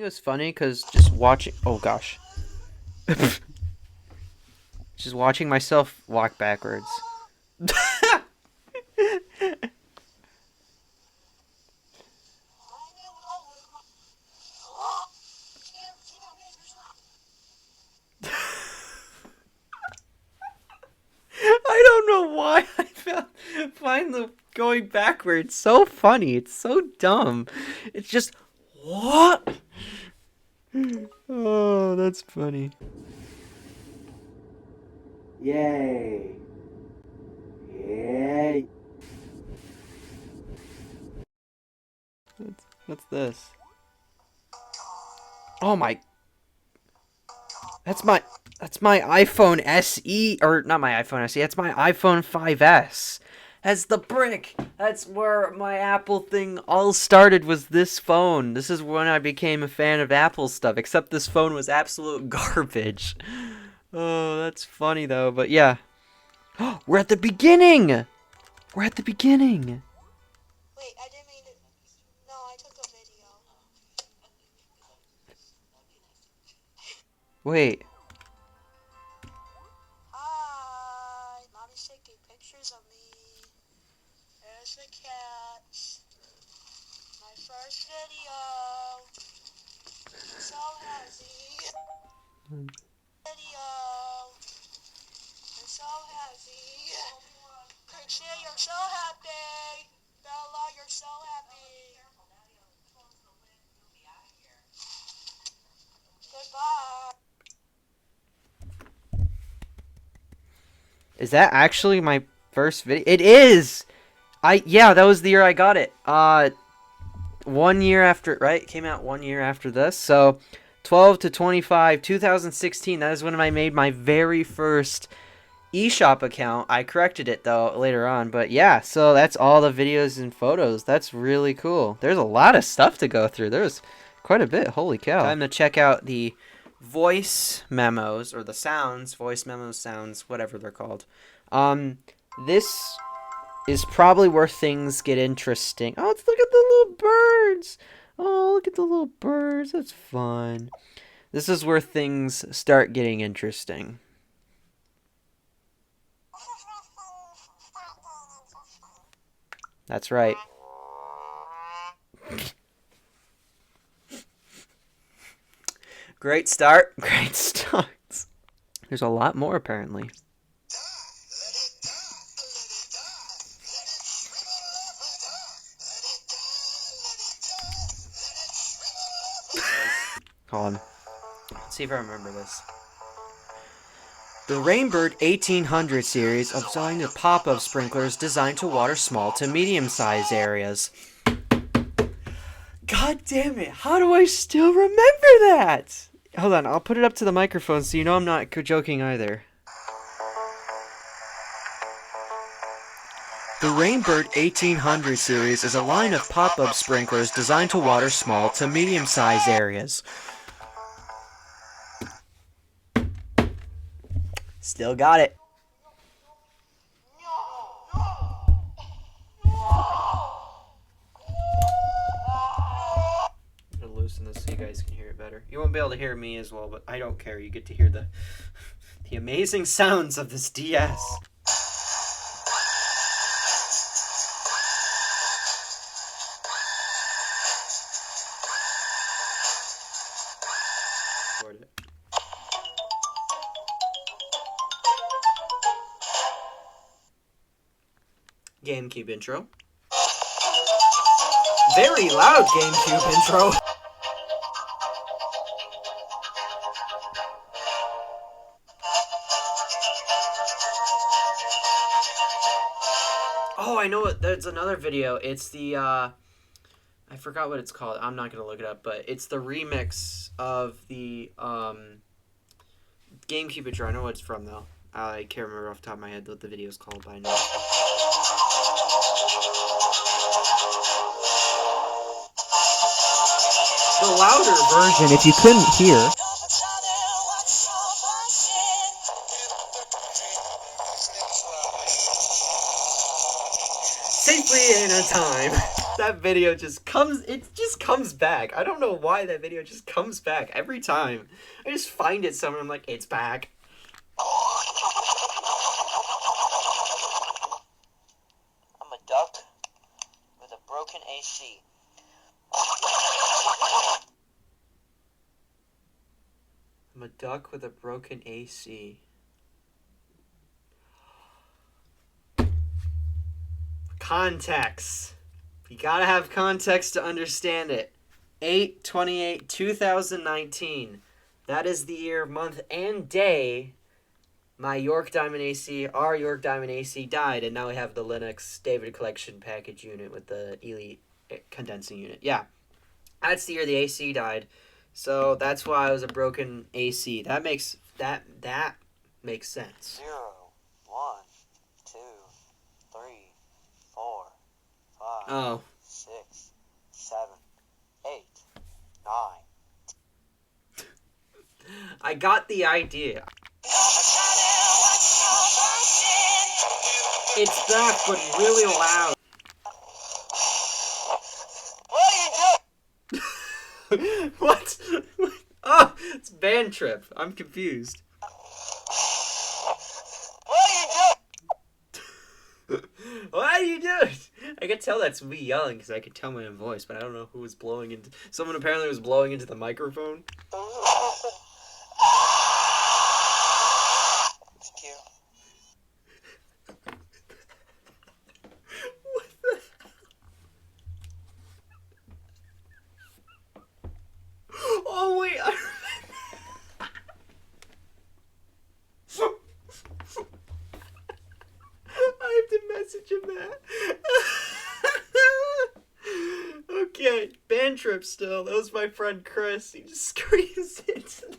was funny because just watching. Oh gosh. Just watching myself walk backwards. I don't know why find the going backwards so funny. It's so dumb. It's just what? Oh, that's funny. Yay. Yay. What's this? Oh my. That's my iPhone SE, or not my iPhone SE. That's my iPhone 5S. That's the brick. That's where my Apple thing all started, was this phone. This is when I became a fan of Apple stuff, except this phone was absolute garbage. Oh, that's funny though, but yeah. We're at the beginning! We're at the beginning! Wait, I didn't mean to. No, I took a video. Wait. Hi, mommy's taking pictures of me. There's the cats. My first video. So happy. Video. I'm so happy. Picture, you're so happy. Bella, you're so happy. Goodbye. Is that actually my first video? It is! Yeah, that was the year I got it. 1 year after, right? It came out 1 year after this. So, 12 to 25, 2016. That is when I made my very first eShop account. I corrected it, though, later on. But, yeah, so that's all the videos and photos. That's really cool. There's a lot of stuff to go through. There's quite a bit. Holy cow. Time to check out the voice memos, or the sounds, voice memos, sounds, whatever they're called. This is probably where things get interesting. Oh, let's look at the little birds. Oh, look at the little birds. That's fun. This is where things start getting interesting. That's right. Great start. Great starts. There's a lot more, apparently. Hold on. Let's see if I remember this. The Rainbird 1800 series of line of pop-up sprinklers designed to water small to medium-sized areas. God damn it! How do I still remember that? Hold on, I'll put it up to the microphone so you know I'm not joking either. The Rainbird 1800 series is a line of pop-up sprinklers designed to water small to medium-sized areas. Still got it. I'm gonna loosen this so you guys can hear it better. You won't be able to hear me as well, but I don't care. You get to hear the amazing sounds of this DS. GameCube intro. Very loud GameCube intro. Oh, I know it. There's another video. It's the, I forgot what it's called. I'm not going to look it up, but it's the remix of the, GameCube intro. I know what it's from, though. I can't remember off the top of my head what the video is called, but I know. The louder version, if you couldn't hear. Safely in a time. That video just comes, it just comes back. I don't know why that video just comes back every time. I just find it somewhere, I'm like, it's back. I'm a duck with a broken AC. I'm a duck with a broken AC. Context. You gotta have context to understand it. 8/28/2019. That is the year, month, and day my York Diamond AC, our York Diamond AC died, and now we have the Linux David Collection package unit with the Elite condensing unit. Yeah, that's the year the AC died, so that's why it was a broken AC. That makes sense. 0, 1, 2, 3, 4, 5, Oh, 6, 7, 8, 9. I got the idea. It's back, but really loud. What are you doing? What? Oh, it's Band Trip. I'm confused. What are you doing? What are you doing? I could tell that's me yelling because I could tell my own voice, but I don't know who was blowing into. Someone apparently was blowing into the microphone. It's cute. What the hell? Oh wait, I have to message him that. Okay, Band Trip still. That was my friend Chris. He just screams into the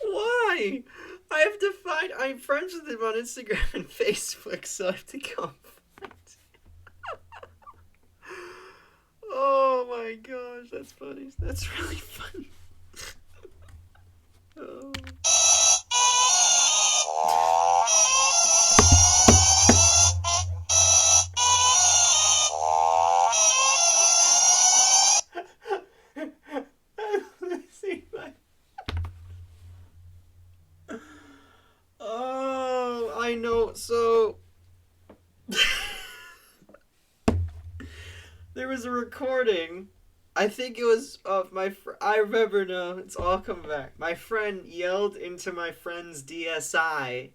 Why? I have to find. I'm friends with him on Instagram and Facebook, so I have to go. Oh my gosh, that's funny. That's really funny. Oh. Oh, I know. So there was a recording. I think it was of I remember now. It's all coming back. My friend yelled into my friend's DSi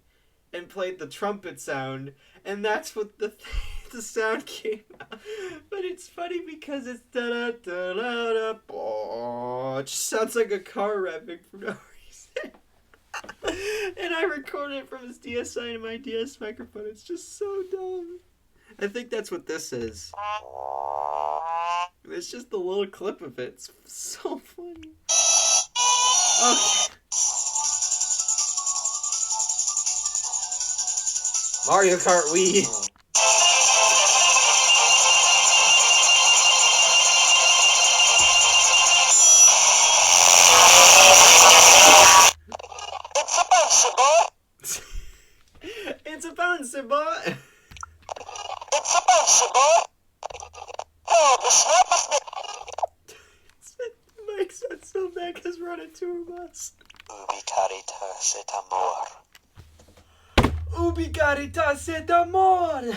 and played the trumpet sound, and that's what the sound came out. But it's funny because it's da da da da da. It just sounds like a car revving for no reason. And I recorded it from his DSi and my DS microphone. It's just so dumb. I think that's what this is. It's just a little clip of it. It's so funny. Okay. Mario Kart Wii. It's a bouncy boy. It's a bouncy boy. It's a bouncy boy. Oh, the snap is It makes that so bad because we're on a tour bus. Ubi caritas et amor. Ubi caritas et amor.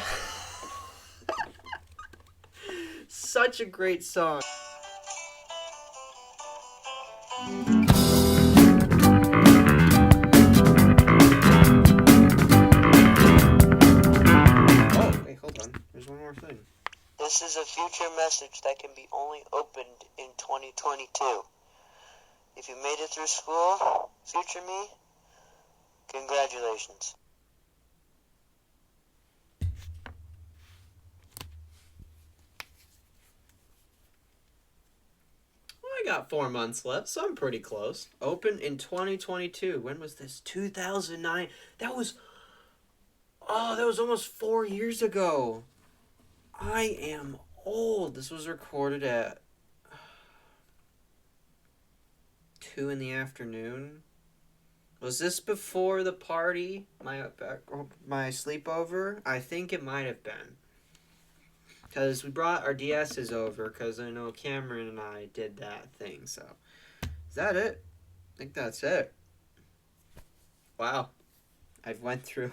Such a great song. Oh, wait, hold on. There's one more thing. This is a future message that can be only opened in 2022. If you made it through school, future me, congratulations. I got 4 months left, so I'm pretty close. Open in 2022. When was this? 2009. That was almost 4 years ago. I am old. This was recorded at 2 in the afternoon. Was this before the party? My sleepover? I think it might have been. Because we brought our DSs over, because I know Cameron and I did that thing, so. Is that it? I think that's it. Wow. I've went through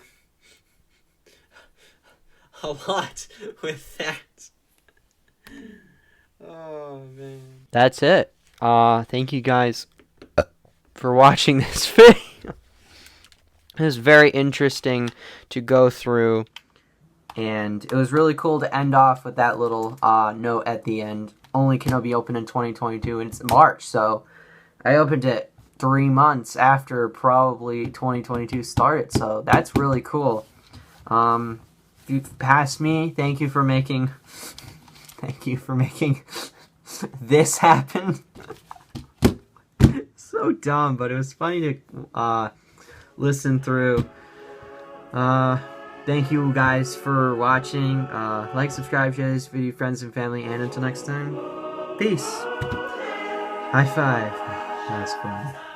a lot with that. Oh, man. That's it. Thank you guys for watching this video. It was very interesting to go through, and it was really cool to end off with that little note at the end. Only can be open in 2022, and it's March, so I opened it 3 months after probably 2022 started, so that's really cool. If you've passed me, thank you for making this happen. So dumb, but it was funny to listen through. Thank you guys for watching. Like, subscribe, share this video, friends and family, and until next time, peace. High five. That was fun.